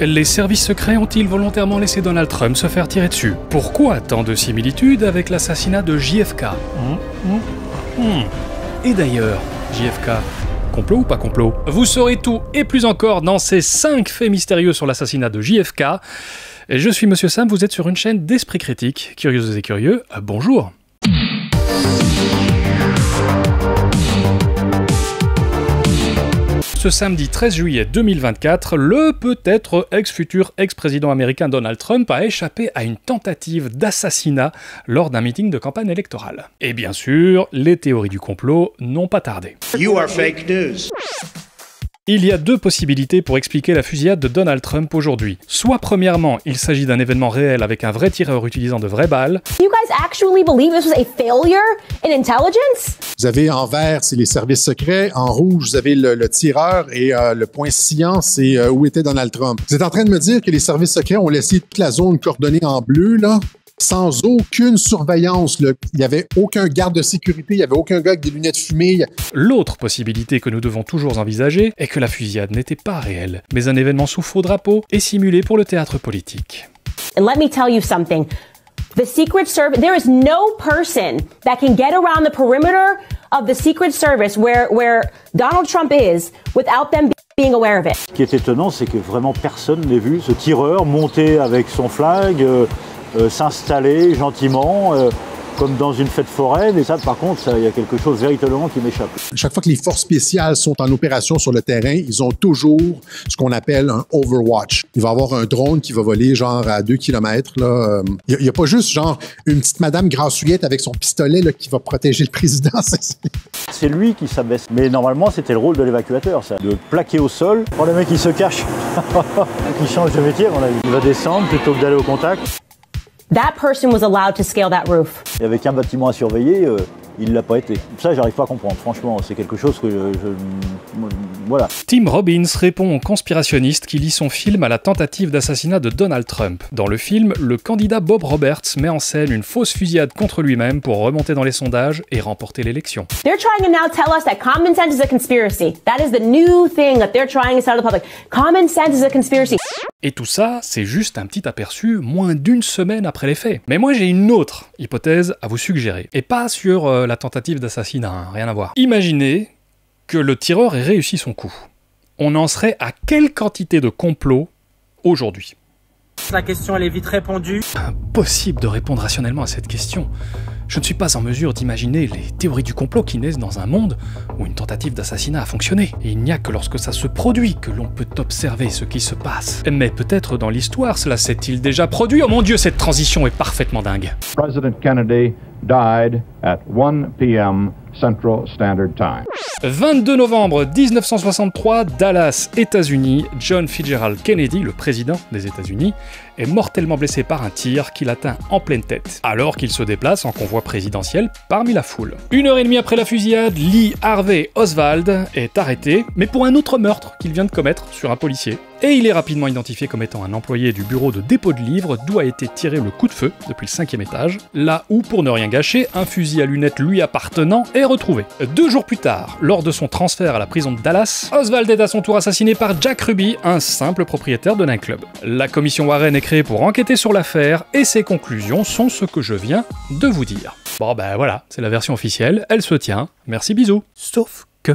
Les services secrets ont-ils volontairement laissé Donald Trump se faire tirer dessus? Pourquoi tant de similitudes avec l'assassinat de JFK? Et d'ailleurs, JFK, complot ou pas complot? Vous saurez tout et plus encore dans ces 5 faits mystérieux sur l'assassinat de JFK. Je suis Monsieur Sam, vous êtes sur une chaîne d'esprit critique. Curieuses et curieux, bonjour. Ce samedi 13 juillet 2024, le peut-être futur ex-président américain Donald Trump a échappé à une tentative d'assassinat lors d'un meeting de campagne électorale. Et bien sûr, les théories du complot n'ont pas tardé. You are fake news. Il y a 2 possibilités pour expliquer la fusillade de Donald Trump aujourd'hui. Soit premièrement, il s'agit d'un événement réel avec un vrai tireur utilisant de vraies balles. You guys actually believe this was a failure in intelligence? Vous avez en vert, c'est les services secrets. En rouge, vous avez le tireur. Et le point sciant, c'est où était Donald Trump. Vous êtes en train de me dire que les services secrets ont laissé toute la zone coordonnée en bleu, là? Sans aucune surveillance, là. Il n'y avait aucun garde de sécurité, il n'y avait aucun gars avec des lunettes fumées. L'autre possibilité que nous devons toujours envisager est que la fusillade n'était pas réelle, mais un événement sous faux drapeau et simulé pour le théâtre politique. And let me tell you something. The Secret Service, there is no person that can get around the perimeter of the Secret Service where Donald Trump is without them being aware of it. Ce qui est étonnant, c'est que vraiment personne n'ait vu ce tireur monter avec son flingue, s'installer gentiment, comme dans une fête foraine. Et ça, par contre, il y a quelque chose véritablement qui m'échappe. Chaque fois que les forces spéciales sont en opération sur le terrain, ils ont toujours ce qu'on appelle un Overwatch. Il va y avoir un drone qui va voler genre à 2 km. Là. Il n'y a pas juste genre une petite madame grassouillette avec son pistolet là, qui va protéger le président. C'est lui qui s'abaisse. Mais normalement, c'était le rôle de l'évacuateur, ça. De plaquer au sol. Oh, le mec, il se cache. Il change de métier, à mon avis. Il va descendre plutôt que d'aller au contact. That person was allowed to scale that roof. Et avec un bâtiment à surveiller, il l'a pas été. Ça, j'arrive pas à comprendre. Franchement, c'est quelque chose que voilà. Tim Robbins répond au conspirationniste qui lit son film à la tentative d'assassinat de Donald Trump. Dans le film, le candidat Bob Roberts met en scène une fausse fusillade contre lui-même pour remonter dans les sondages et remporter l'élection. They're trying to now tell us that common sense is a conspiracy. That is the new thing that they're trying to tell the public. Common sense is a conspiracy. Et tout ça, c'est juste un petit aperçu moins d'1 semaine après les faits. Mais moi j'ai une autre hypothèse à vous suggérer. Et pas sur la tentative d'assassinat, hein, rien à voir. Imaginez que le tireur ait réussi son coup. On en serait à quelle quantité de complot aujourd'hui? La question elle est vite répondue. Impossible de répondre rationnellement à cette question. Je ne suis pas en mesure d'imaginer les théories du complot qui naissent dans un monde où une tentative d'assassinat a fonctionné. Et il n'y a que lorsque ça se produit que l'on peut observer ce qui se passe. Mais peut-être dans l'histoire, cela s'est-il déjà produit? Oh mon Dieu, cette transition est parfaitement dingue. President Kennedy died at 1 p.m. Central Standard Time. 22 novembre 1963, Dallas, États-Unis, John Fitzgerald Kennedy, le président des États-Unis, est mortellement blessé par un tir qui l'atteint en pleine tête, alors qu'il se déplace en convoi présidentiel parmi la foule. 1h30 après la fusillade, Lee Harvey Oswald est arrêté, mais pour un autre meurtre qu'il vient de commettre sur un policier. Et il est rapidement identifié comme étant un employé du bureau de dépôt de livres d'où a été tiré le coup de feu depuis le 5e étage, là où, pour ne rien gâcher, un fusil à lunettes lui appartenant est retrouvé. 2 jours plus tard, lors de son transfert à la prison de Dallas, Oswald est à son tour assassiné par Jack Ruby, un simple propriétaire de nightclub. La commission Warren est créée pour enquêter sur l'affaire et ses conclusions sont ce que je viens de vous dire. Bon ben voilà, c'est la version officielle, elle se tient, merci bisous. Sauf que...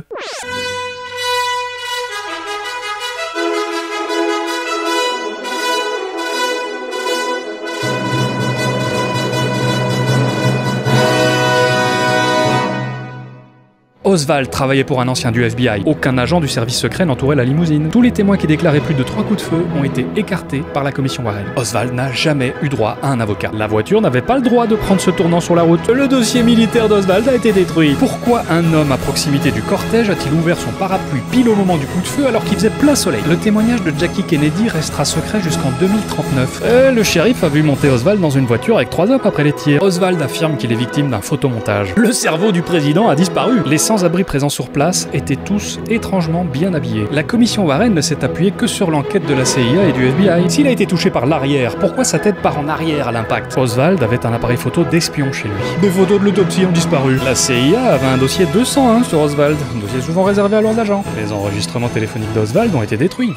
Oswald travaillait pour un ancien du FBI. Aucun agent du service secret n'entourait la limousine. Tous les témoins qui déclaraient plus de 3 coups de feu ont été écartés par la commission Warren. Oswald n'a jamais eu droit à un avocat. La voiture n'avait pas le droit de prendre ce tournant sur la route. Le dossier militaire d'Oswald a été détruit. Pourquoi un homme à proximité du cortège a-t-il ouvert son parapluie pile au moment du coup de feu alors qu'il faisait plein soleil? Le témoignage de Jackie Kennedy restera secret jusqu'en 2039. Le shérif a vu monter Oswald dans une voiture avec 3 hommes après les tirs. Oswald affirme qu'il est victime d'un photomontage. Le cerveau du président a disparu. Les sans-abri présents sur place étaient tous étrangement bien habillés. La commission Warren ne s'est appuyée que sur l'enquête de la CIA et du FBI. S'il a été touché par l'arrière, pourquoi sa tête part en arrière à l'impact? Oswald avait un appareil photo d'espion chez lui. Des photos de l'autopsie ont disparu. La CIA avait un dossier 201 sur Oswald, un dossier souvent réservé à leurs agents. Les enregistrements téléphoniques d'Oswald ont été détruits.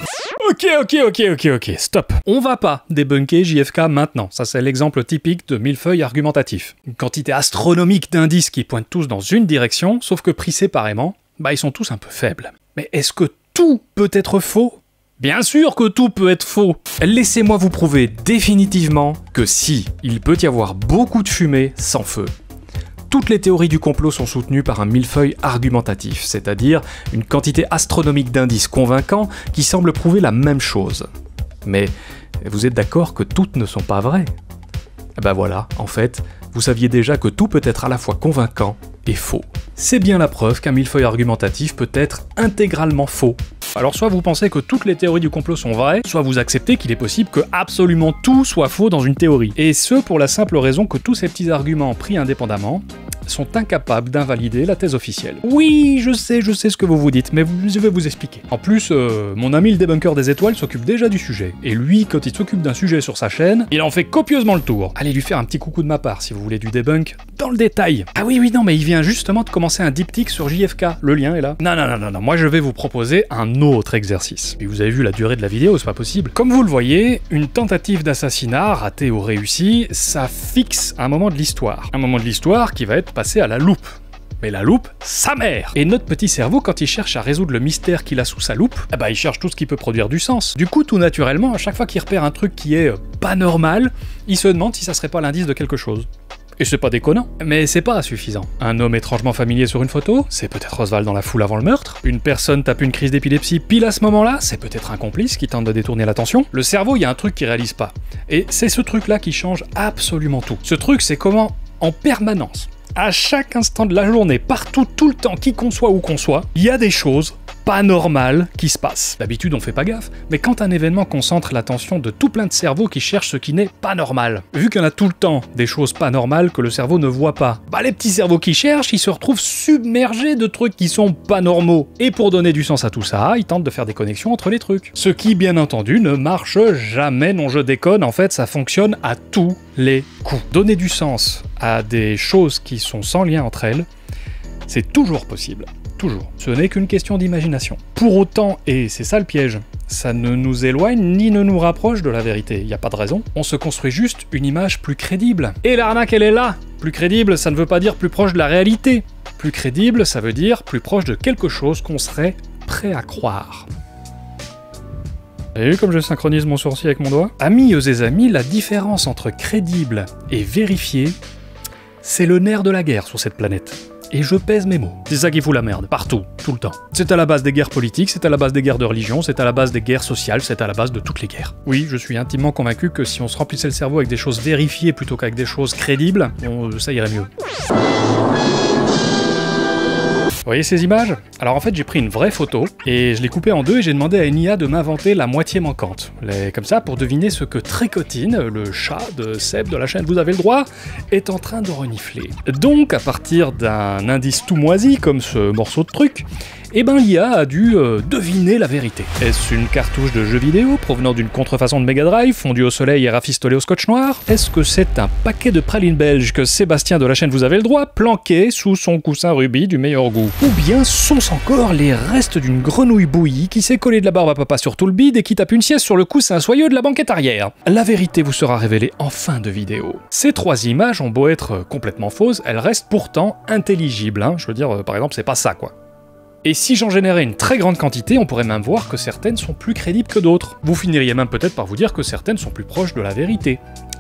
Ok, stop. On va pas débunker JFK maintenant. Ça, c'est l'exemple typique de millefeuille argumentatif. Une quantité astronomique d'indices qui pointent tous dans une direction, sauf que pris séparément, ils sont tous un peu faibles. Mais est-ce que tout peut être faux ? Bien sûr que tout peut être faux. Laissez-moi vous prouver définitivement que si, il peut y avoir beaucoup de fumée sans feu. Toutes les théories du complot sont soutenues par un millefeuille argumentatif, c'est-à-dire une quantité astronomique d'indices convaincants qui semblent prouver la même chose. Mais vous êtes d'accord que toutes ne sont pas vraies ? Voilà, en fait, vous saviez déjà que tout peut être à la fois convaincant et faux. C'est bien la preuve qu'un millefeuille argumentatif peut être intégralement faux. Alors soit vous pensez que toutes les théories du complot sont vraies, soit vous acceptez qu'il est possible que absolument tout soit faux dans une théorie. Et ce pour la simple raison que tous ces petits arguments pris indépendamment sont incapables d'invalider la thèse officielle. Oui, je sais ce que vous vous dites, mais je vais vous expliquer. En plus, mon ami le débunker des étoiles s'occupe déjà du sujet. Et lui, quand il s'occupe d'un sujet sur sa chaîne, il en fait copieusement le tour. Allez lui faire un petit coucou de ma part si vous voulez du débunk dans le détail. Ah oui, non, mais il vient justement de commencer un diptyque sur JFK. Le lien est là. Non, moi je vais vous proposer un autre exercice. Et vous avez vu la durée de la vidéo, c'est pas possible. Comme vous le voyez, une tentative d'assassinat, ratée ou réussie, ça fixe un moment de l'histoire. Un moment de l'histoire qui va être passé à la loupe. Mais la loupe, sa mère! Et notre petit cerveau, quand il cherche à résoudre le mystère qu'il a sous sa loupe, il cherche tout ce qui peut produire du sens. Du coup, tout naturellement, à chaque fois qu'il repère un truc qui est pas normal, il se demande si ça serait pas l'indice de quelque chose. Et c'est pas déconnant, mais c'est pas suffisant. Un homme étrangement familier sur une photo, c'est peut-être Oswald dans la foule avant le meurtre. Une personne tape une crise d'épilepsie pile à ce moment-là, c'est peut-être un complice qui tente de détourner l'attention. Le cerveau, il y a un truc qu'il réalise pas. Et c'est ce truc-là qui change absolument tout. Ce truc, c'est comment, en permanence, à chaque instant de la journée, partout, tout le temps, qui qu'on soit où qu'on soit, il y a des choses pas normales qui se passent. D'habitude, on fait pas gaffe, mais quand un événement concentre l'attention de tout plein de cerveaux qui cherchent ce qui n'est pas normal, vu qu'il y en a tout le temps des choses pas normales que le cerveau ne voit pas, les petits cerveaux qui cherchent, ils se retrouvent submergés de trucs qui sont pas normaux. Et pour donner du sens à tout ça, ils tentent de faire des connexions entre les trucs. Ce qui, bien entendu, ne marche jamais, non je déconne, en fait, ça fonctionne à tous les coups. Donner du sens à des choses qui sont sans lien entre elles, c'est toujours possible. Toujours. Ce n'est qu'une question d'imagination. Pour autant, et c'est ça le piège, ça ne nous éloigne ni ne nous rapproche de la vérité, il n'y a pas de raison. On se construit juste une image plus crédible. Et l'arnaque, elle est là. Plus crédible, ça ne veut pas dire plus proche de la réalité. Plus crédible, ça veut dire plus proche de quelque chose qu'on serait prêt à croire. Vous avez vu comme je synchronise mon sourcil avec mon doigt ? Amis et amis, la différence entre crédible et vérifié, c'est le nerf de la guerre sur cette planète. Et je pèse mes mots. C'est ça qui fout la merde, partout, tout le temps. C'est à la base des guerres politiques, c'est à la base des guerres de religion, c'est à la base des guerres sociales, c'est à la base de toutes les guerres. Oui, je suis intimement convaincu que si on se remplissait le cerveau avec des choses vérifiées plutôt qu'avec des choses crédibles, ça irait mieux. Vous voyez ces images ? Alors en fait j'ai pris une vraie photo et je l'ai coupée en deux et j'ai demandé à une IA de m'inventer la moitié manquante. Comme ça pour deviner ce que Tricotine, le chat de Seb de la chaîne Vous avez le droit, est en train de renifler. Donc à partir d'un indice tout moisi comme ce morceau de truc, l'IA a dû deviner la vérité. Est-ce une cartouche de jeu vidéo provenant d'une contrefaçon de Mega Drive, fondue au soleil et rafistolée au scotch noir? Est-ce que c'est un paquet de pralines belges que Sébastien de la chaîne Vous avez le droit planqué sous son coussin rubis du meilleur goût? Ou bien sont-ce encore les restes d'une grenouille bouillie qui s'est collée de la barbe à papa sur tout le bide et qui tape une sieste sur le coussin soyeux de la banquette arrière? La vérité vous sera révélée en fin de vidéo. Ces trois images ont beau être complètement fausses, elles restent pourtant intelligibles. Je veux dire, par exemple, c'est pas ça quoi. Et si j'en générais une très grande quantité, on pourrait même voir que certaines sont plus crédibles que d'autres. Vous finiriez même peut-être par vous dire que certaines sont plus proches de la vérité,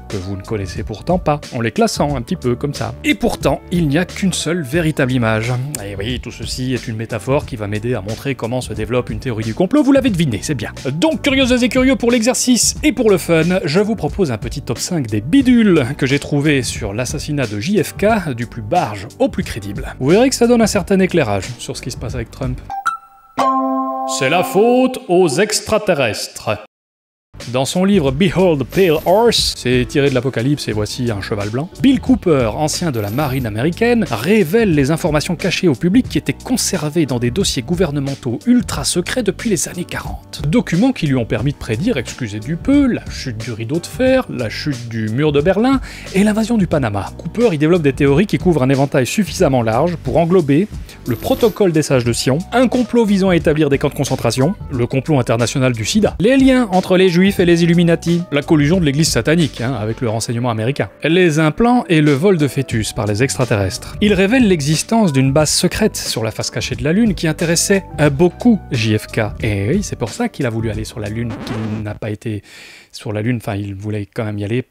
que vous ne connaissez pourtant pas, en les classant un petit peu comme ça. Et pourtant, il n'y a qu'une seule véritable image. Et oui, tout ceci est une métaphore qui va m'aider à montrer comment se développe une théorie du complot, vous l'avez deviné, c'est bien. Donc, curieuses et curieux pour l'exercice et pour le fun, je vous propose un petit top 5 des bidules que j'ai trouvé sur l'assassinat de JFK, du plus barge au plus crédible. Vous verrez que ça donne un certain éclairage sur ce qui se passe avec Trump. C'est la faute aux extraterrestres. Dans son livre Behold Pale Horse, c'est tiré de l'Apocalypse et voici un cheval blanc, Bill Cooper, ancien de la marine américaine, révèle les informations cachées au public qui étaient conservées dans des dossiers gouvernementaux ultra secrets depuis les années 40. Documents qui lui ont permis de prédire, excusez du peu, la chute du rideau de fer, la chute du mur de Berlin et l'invasion du Panama. Cooper y développe des théories qui couvrent un éventail suffisamment large pour englober le protocole des sages de Sion, un complot visant à établir des camps de concentration, le complot international du sida, les liens entre les juifs et les Illuminati, la collusion de l'église satanique avec le renseignement américain, les implants et le vol de fœtus par les extraterrestres. Il révèle l'existence d'une base secrète sur la face cachée de la Lune qui intéressait beaucoup JFK. Et oui, c'est pour ça qu'il a voulu aller sur la Lune, qu'il n'a pas été sur la Lune, enfin il voulait quand même y aller,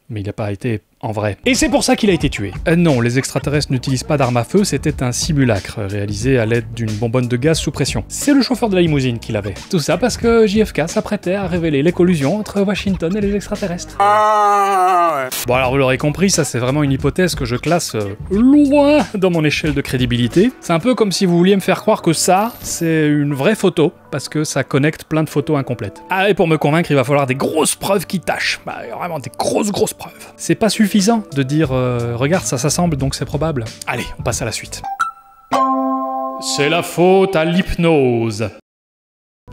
mais il n'a pas été en vrai. Et c'est pour ça qu'il a été tué. Non, les extraterrestres n'utilisent pas d'armes à feu, c'était un simulacre réalisé à l'aide d'une bonbonne de gaz sous pression. C'est le chauffeur de la limousine qui l'avait. Tout ça parce que JFK s'apprêtait à révéler les collusions entre Washington et les extraterrestres. Bon alors vous l'aurez compris, ça c'est vraiment une hypothèse que je classe loin dans mon échelle de crédibilité. C'est un peu comme si vous vouliez me faire croire que ça, c'est une vraie photo, parce que ça connecte plein de photos incomplètes. Ah, et pour me convaincre, il va falloir des grosses preuves qui tâchent. Bah vraiment des grosses preuves. C'est pas suffisant de dire regarde ça s'assemble donc c'est probable. Allez, on passe à la suite. C'est la faute à l'hypnose.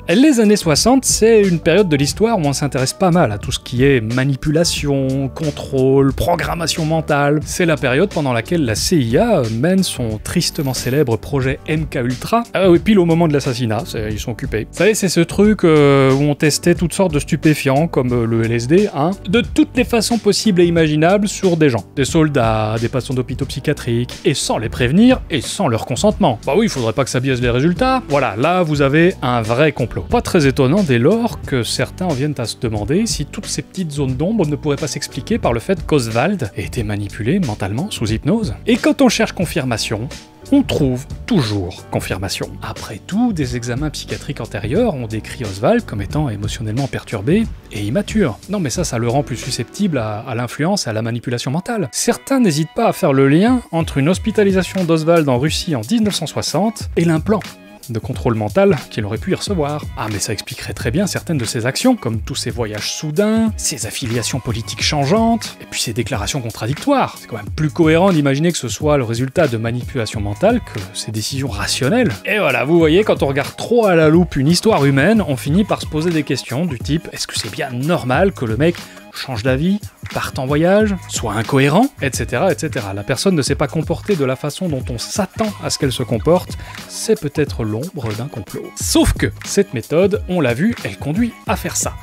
Les années 60, c'est une période de l'histoire où on s'intéresse pas mal à tout ce qui est manipulation, contrôle, programmation mentale. C'est la période pendant laquelle la CIA mène son tristement célèbre projet MKUltra. Ah oui, pile au moment de l'assassinat, ils sont occupés. Vous savez, c'est ce truc où on testait toutes sortes de stupéfiants, comme le LSD, de toutes les façons possibles et imaginables sur des gens. Des soldats, des patients d'hôpitaux psychiatriques, et sans les prévenir, et sans leur consentement. Bah oui, il faudrait pas que ça biaise les résultats. Voilà, là vous avez un vrai complot. Pas très étonnant dès lors que certains en viennent à se demander si toutes ces petites zones d'ombre ne pourraient pas s'expliquer par le fait qu'Oswald ait été manipulé mentalement sous hypnose. Et quand on cherche confirmation, on trouve toujours confirmation. Après tout, des examens psychiatriques antérieurs ont décrit Oswald comme étant émotionnellement perturbé et immature. Non mais ça le rend plus susceptible à l'influence et à la manipulation mentale. Certains n'hésitent pas à faire le lien entre une hospitalisation d'Oswald en Russie en 1960 et l'implant de contrôle mental qu'il aurait pu y recevoir. Ah mais ça expliquerait très bien certaines de ses actions, comme tous ses voyages soudains, ses affiliations politiques changeantes, et puis ses déclarations contradictoires. C'est quand même plus cohérent d'imaginer que ce soit le résultat de manipulation mentale que ses décisions rationnelles. Et voilà, vous voyez, quand on regarde trop à la loupe une histoire humaine, on finit par se poser des questions du type « Est-ce que c'est bien normal que le mec change d'avis, parte en voyage, soit incohérent, etc., etc. » La personne ne s'est pas comportée de la façon dont on s'attend à ce qu'elle se comporte, c'est peut-être l'ombre d'un complot. Sauf que cette méthode, on l'a vu, elle conduit à faire ça.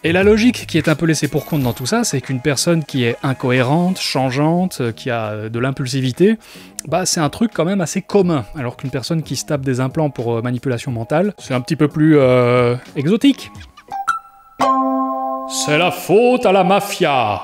Et la logique qui est un peu laissée pour compte dans tout ça, c'est qu'une personne qui est incohérente, changeante, qui a de l'impulsivité, bah c'est un truc quand même assez commun, alors qu'une personne qui se tape des implants pour manipulation mentale, c'est un petit peu plus exotique. C'est la faute à la mafia.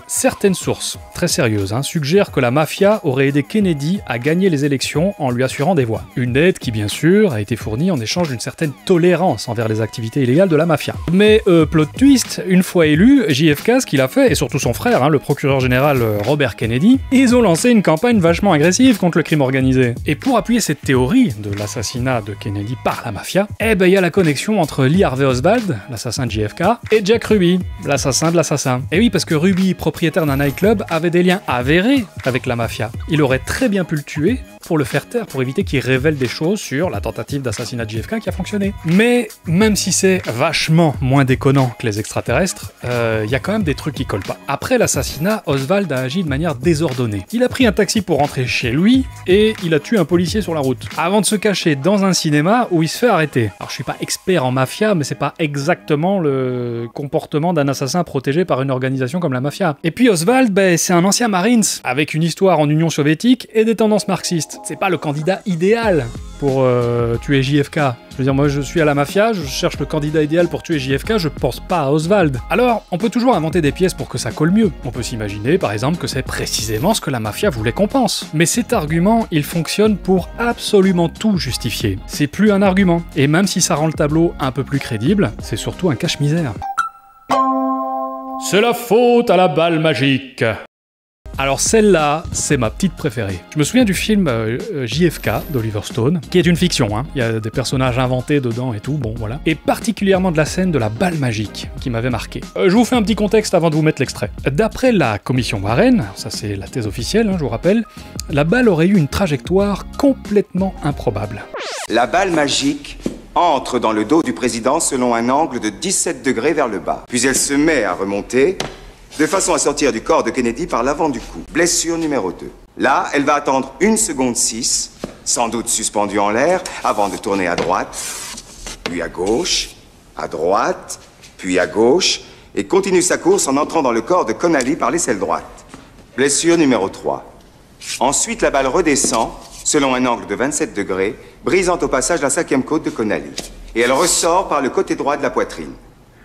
Certaines sources, très sérieuses, suggèrent que la mafia aurait aidé Kennedy à gagner les élections en lui assurant des voix. Une aide qui, bien sûr, a été fournie en échange d'une certaine tolérance envers les activités illégales de la mafia. Mais, plot twist, une fois élu, JFK, ce qu'il a fait, et surtout son frère, le procureur général Robert Kennedy, ils ont lancé une campagne vachement agressive contre le crime organisé. Et pour appuyer cette théorie de l'assassinat de Kennedy par la mafia, il y a la connexion entre Lee Harvey Oswald, l'assassin de JFK, et Jack Ruby, l'assassin de l'assassin. Et oui, parce que Ruby, propriétaire d'un nightclub, avait des liens avérés avec la mafia. Il aurait très bien pu le tuer pour le faire taire, pour éviter qu'il révèle des choses sur la tentative d'assassinat de JFK qui a fonctionné. Mais même si c'est vachement moins déconnant que les extraterrestres, y a quand même des trucs qui collent pas. Après l'assassinat, Oswald a agi de manière désordonnée. Il a pris un taxi pour rentrer chez lui et il a tué un policier sur la route, avant de se cacher dans un cinéma où il se fait arrêter. Alors je suis pas expert en mafia, mais c'est pas exactement le comportement d'un assassin protégé par une organisation comme la mafia. Et puis Oswald, c'est un ancien Marines, avec une histoire en Union soviétique et des tendances marxistes. C'est pas le candidat idéal pour tuer JFK. Je veux dire, moi je suis à la mafia, je cherche le candidat idéal pour tuer JFK, je pense pas à Oswald. Alors, on peut toujours inventer des pièces pour que ça colle mieux. On peut s'imaginer, par exemple, que c'est précisément ce que la mafia voulait qu'on pense. Mais cet argument, il fonctionne pour absolument tout justifier. C'est plus un argument. Et même si ça rend le tableau un peu plus crédible, c'est surtout un cache-misère. C'est la faute à la balle magique. Alors celle-là, c'est ma petite préférée. Je me souviens du film JFK d'Oliver Stone, qui est une fiction, hein. Il y a des personnages inventés dedans et tout, bon voilà. Et particulièrement de la scène de la balle magique, qui m'avait marqué. Je vous fais un petit contexte avant de vous mettre l'extrait. D'après la commission Warren, ça c'est la thèse officielle, hein, je vous rappelle, la balle aurait eu une trajectoire complètement improbable. La balle magique entre dans le dos du président selon un angle de 17 degrés vers le bas. Puis elle se met à remonter, de façon à sortir du corps de Kennedy par l'avant du cou. Blessure numéro 2. Là, elle va attendre 1 seconde 6, sans doute suspendue en l'air, avant de tourner à droite, puis à gauche, à droite, puis à gauche, et continue sa course en entrant dans le corps de Connally par l'aisselle droite. Blessure numéro 3. Ensuite, la balle redescend, selon un angle de 27 degrés, brisant au passage la 5e côte de Connally. Et elle ressort par le côté droit de la poitrine.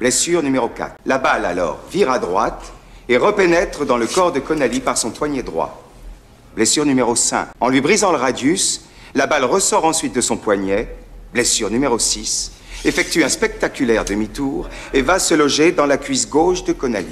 Blessure numéro 4. La balle, alors, vire à droite et repénètre dans le corps de Connally par son poignet droit. Blessure numéro 5. En lui brisant le radius, la balle ressort ensuite de son poignet. Blessure numéro 6. Effectue un spectaculaire demi-tour et va se loger dans la cuisse gauche de Connally.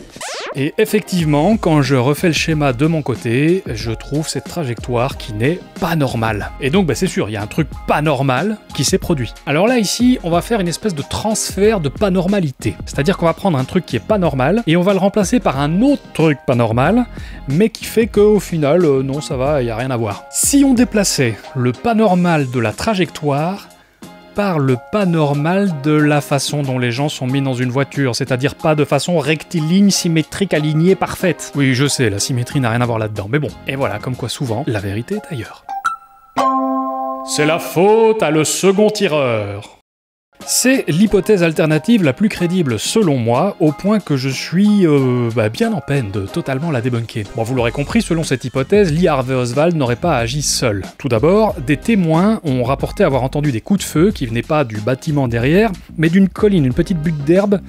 Et effectivement, quand je refais le schéma de mon côté, je trouve cette trajectoire qui n'est pas normale. Et donc, c'est sûr, il y a un truc pas normal qui s'est produit. Alors là, ici, on va faire une espèce de transfert de pas normalité. C'est-à-dire qu'on va prendre un truc qui est pas normal et on va le remplacer par un autre truc pas normal, mais qui fait qu'au final, non, ça va, il n'y a rien à voir. Si on déplaçait le pas normal de la trajectoire par le pas normal de la façon dont les gens sont mis dans une voiture, c'est-à-dire pas de façon rectiligne, symétrique, alignée, parfaite. Oui, je sais, la symétrie n'a rien à voir là-dedans, mais bon. Et voilà, comme quoi souvent, la vérité est ailleurs. C'est la faute à le second tireur. C'est l'hypothèse alternative la plus crédible selon moi, au point que je suis bien en peine de totalement la débunker. Bon, vous l'aurez compris, selon cette hypothèse, Lee Harvey Oswald n'aurait pas agi seul. Tout d'abord, des témoins ont rapporté avoir entendu des coups de feu qui venaient pas du bâtiment derrière, mais d'une colline, une petite butte d'herbe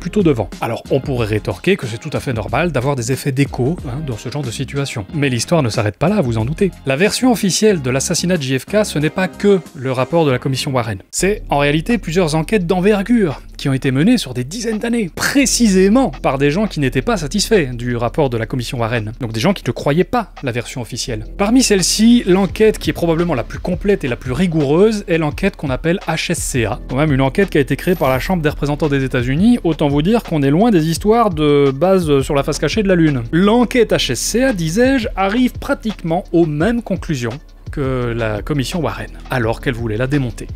plutôt devant. Alors, on pourrait rétorquer que c'est tout à fait normal d'avoir des effets d'écho dans ce genre de situation. Mais l'histoire ne s'arrête pas là, vous en doutez. La version officielle de l'assassinat de JFK, ce n'est pas que le rapport de la commission Warren. C'est en réalité plusieurs enquêtes d'envergure qui ont été menées sur des dizaines d'années, précisément par des gens qui n'étaient pas satisfaits du rapport de la commission Warren, donc des gens qui ne croyaient pas la version officielle. Parmi celles-ci, l'enquête qui est probablement la plus complète et la plus rigoureuse est l'enquête qu'on appelle HSCA, quand même une enquête qui a été créée par la Chambre des représentants des États-Unis, autant vous dire qu'on est loin des histoires de base sur la face cachée de la Lune. L'enquête HSCA, disais-je, arrive pratiquement aux mêmes conclusions que la commission Warren, alors qu'elle voulait la démonter.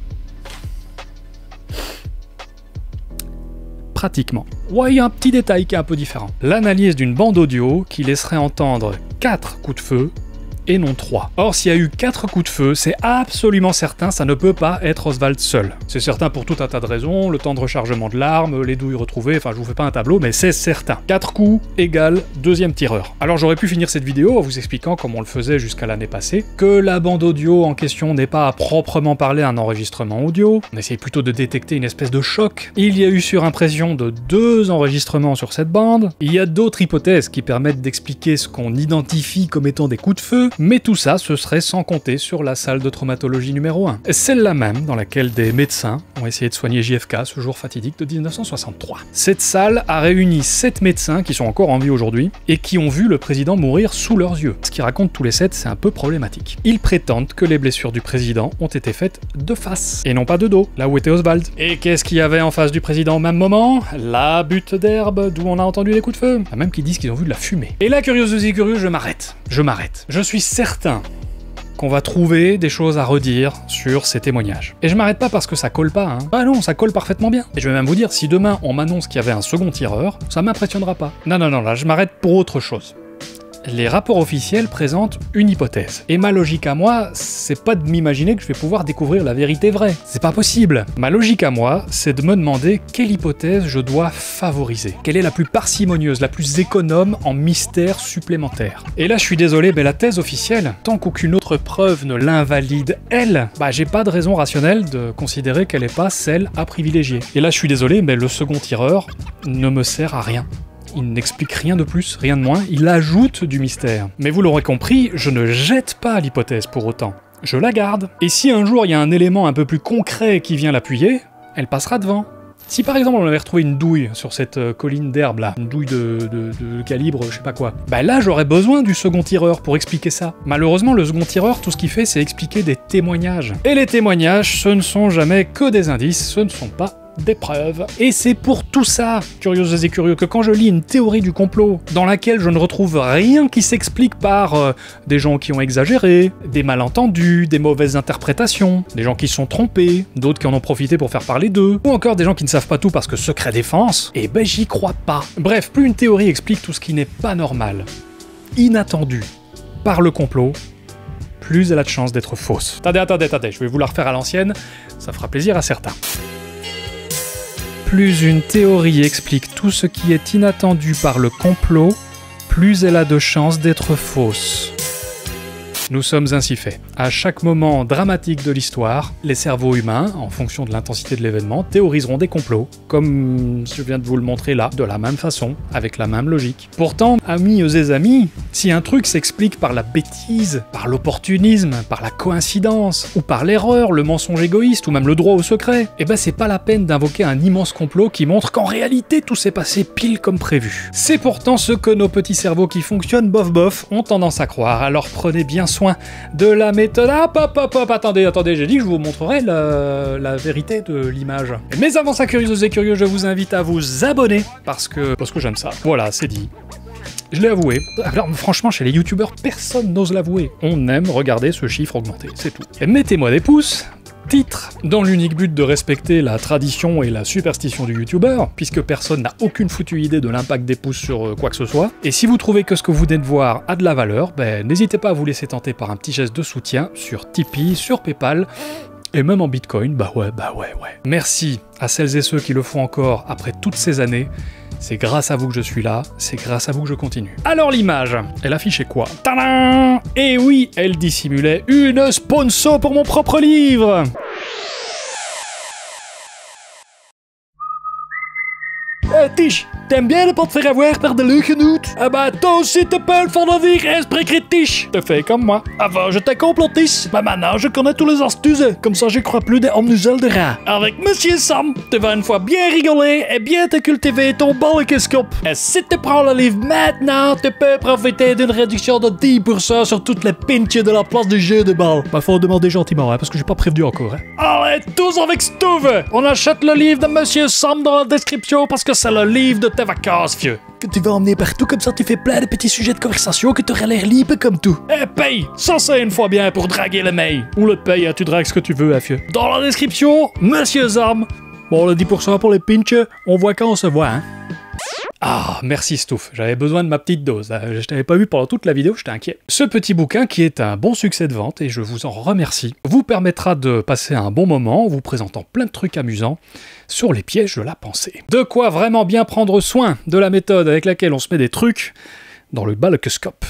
Pratiquement. Ouais, il y a un petit détail qui est un peu différent. L'analyse d'une bande audio qui laisserait entendre 4 coups de feu et non 3. Or, s'il y a eu 4 coups de feu, c'est absolument certain, ça ne peut pas être Oswald seul. C'est certain pour tout un tas de raisons, le temps de rechargement de l'arme, les douilles retrouvées, enfin je vous fais pas un tableau, mais c'est certain. 4 coups égale deuxième tireur. Alors j'aurais pu finir cette vidéo en vous expliquant, comme on le faisait jusqu'à l'année passée, que la bande audio en question n'est pas à proprement parler un enregistrement audio, on essaye plutôt de détecter une espèce de choc. Il y a eu surimpression de 2 enregistrements sur cette bande, il y a d'autres hypothèses qui permettent d'expliquer ce qu'on identifie comme étant des coups de feu, mais tout ça, ce serait sans compter sur la salle de traumatologie numéro 1. Celle-là même dans laquelle des médecins ont essayé de soigner JFK ce jour fatidique de 1963. Cette salle a réuni 7 médecins qui sont encore en vie aujourd'hui et qui ont vu le président mourir sous leurs yeux. Ce qu'ils racontent tous les 7, c'est un peu problématique. Ils prétendent que les blessures du président ont été faites de face et non pas de dos, là où était Oswald. Et qu'est-ce qu'il y avait en face du président au même moment? La butte d'herbe d'où on a entendu les coups de feu. Il y a même qui disent qu'ils ont vu de la fumée. Et là, curieux, je m'arrête. Je suis certain qu'on va trouver des choses à redire sur ces témoignages. Et je m'arrête pas parce que ça colle pas, hein. Ah non, ça colle parfaitement bien. Et je vais même vous dire, si demain on m'annonce qu'il y avait un second tireur, ça m'impressionnera pas. Non, là je m'arrête pour autre chose. Les rapports officiels présentent une hypothèse. Et ma logique à moi, c'est pas de m'imaginer que je vais pouvoir découvrir la vérité vraie. C'est pas possible. Ma logique à moi, c'est de me demander quelle hypothèse je dois favoriser. Quelle est la plus parcimonieuse, la plus économe en mystère supplémentaire. Et là, je suis désolé, mais la thèse officielle, tant qu'aucune autre preuve ne l'invalide, elle, j'ai pas de raison rationnelle de considérer qu'elle est pas celle à privilégier. Et là, je suis désolé, mais le second tireur ne me sert à rien. Il n'explique rien de plus, rien de moins, il ajoute du mystère. Mais vous l'aurez compris, je ne jette pas l'hypothèse pour autant. Je la garde. Et si un jour il y a un élément un peu plus concret qui vient l'appuyer, elle passera devant. Si par exemple on avait retrouvé une douille sur cette colline d'herbe là, une douille de calibre je sais pas quoi, bah là j'aurais besoin du second tireur pour expliquer ça. Malheureusement le second tireur, tout ce qu'il fait c'est expliquer des témoignages. Et les témoignages, ce ne sont jamais que des indices, ce ne sont pas des preuves. Et c'est pour tout ça, curieuses et curieux, que quand je lis une théorie du complot dans laquelle je ne retrouve rien qui s'explique par des gens qui ont exagéré, des malentendus, des mauvaises interprétations, des gens qui se sont trompés, d'autres qui en ont profité pour faire parler d'eux, ou encore des gens qui ne savent pas tout parce que secret défense, et ben j'y crois pas. Bref, plus une théorie explique tout ce qui n'est pas normal, inattendu, par le complot, plus elle a de chances d'être fausse. Attendez, je vais vous la refaire à l'ancienne, ça fera plaisir à certains. Plus une théorie explique tout ce qui est inattendu par le complot, plus elle a de chances d'être fausse. Nous sommes ainsi faits. À chaque moment dramatique de l'histoire, les cerveaux humains, en fonction de l'intensité de l'événement, théoriseront des complots, comme je viens de vous le montrer là, de la même façon, avec la même logique. Pourtant, amis et amis, si un truc s'explique par la bêtise, par l'opportunisme, par la coïncidence, ou par l'erreur, le mensonge égoïste, ou même le droit au secret, eh ben c'est pas la peine d'invoquer un immense complot qui montre qu'en réalité tout s'est passé pile comme prévu. C'est pourtant ce que nos petits cerveaux qui fonctionnent bof ont tendance à croire, alors prenez bien soin de la méthode. Attendez, j'ai dit que je vous montrerai la vérité de l'image. Mais avant ça, curieuses et curieux, je vous invite à vous abonner parce que j'aime ça. Voilà, c'est dit. Je l'ai avoué. Alors franchement, chez les youtubeurs, personne n'ose l'avouer. On aime regarder ce chiffre augmenter, c'est tout. Et mettez-moi des pouces. Titre, dans l'unique but de respecter la tradition et la superstition du youtubeur, puisque personne n'a aucune foutue idée de l'impact des pouces sur quoi que ce soit. Et si vous trouvez que ce que vous venez de voir a de la valeur, ben n'hésitez pas à vous laisser tenter par un petit geste de soutien sur Tipeee, sur Paypal, et même en Bitcoin, bah ouais. Merci à celles et ceux qui le font encore après toutes ces années. C'est grâce à vous que je suis là, c'est grâce à vous que je continue. Alors l'image, elle affichait quoi? Tadam! Et oui, elle dissimulait une sponsor pour mon propre livre. Tisch, t'aimes bien ne pas te faire avoir par de l'eugenout? Ah bah toi aussi tu peux le faire de dire esprit critique. Te fais comme moi. Avant j'étais complotiste, mais maintenant je connais tous les astuces, comme ça je crois plus des omnusels de rats. Avec Monsieur Sam, tu vas une fois bien rigoler et bien te cultiver ton balkescope. Et si tu prends le livre maintenant, tu peux profiter d'une réduction de 10% sur toutes les pinches de la place du jeu de balle. Bah faut demander gentiment, parce que j'ai pas prévenu encore. Allez, tous avec Stouve! On achète le livre de Monsieur Sam dans la description parce que c'est le livre de tes vacances, vieux. Que tu vas emmener partout, comme ça tu fais plein de petits sujets de conversation que tu auras l'air libre comme tout. Et paye! Ça c'est une fois bien pour draguer le mail. Ou le paye, tu dragues ce que tu veux, vieux. Dans la description, Monsieur Sam. Bon, le 10% pour les pinches, on voit quand on se voit, hein. Ah, merci Stouff, j'avais besoin de ma petite dose. Je t'avais pas vu pendant toute la vidéo, j'étais inquiet. Ce petit bouquin, qui est un bon succès de vente, et je vous en remercie, vous permettra de passer un bon moment en vous présentant plein de trucs amusants sur les pièges de la pensée. De quoi vraiment bien prendre soin de la méthode avec laquelle on se met des trucs dans le balkescope.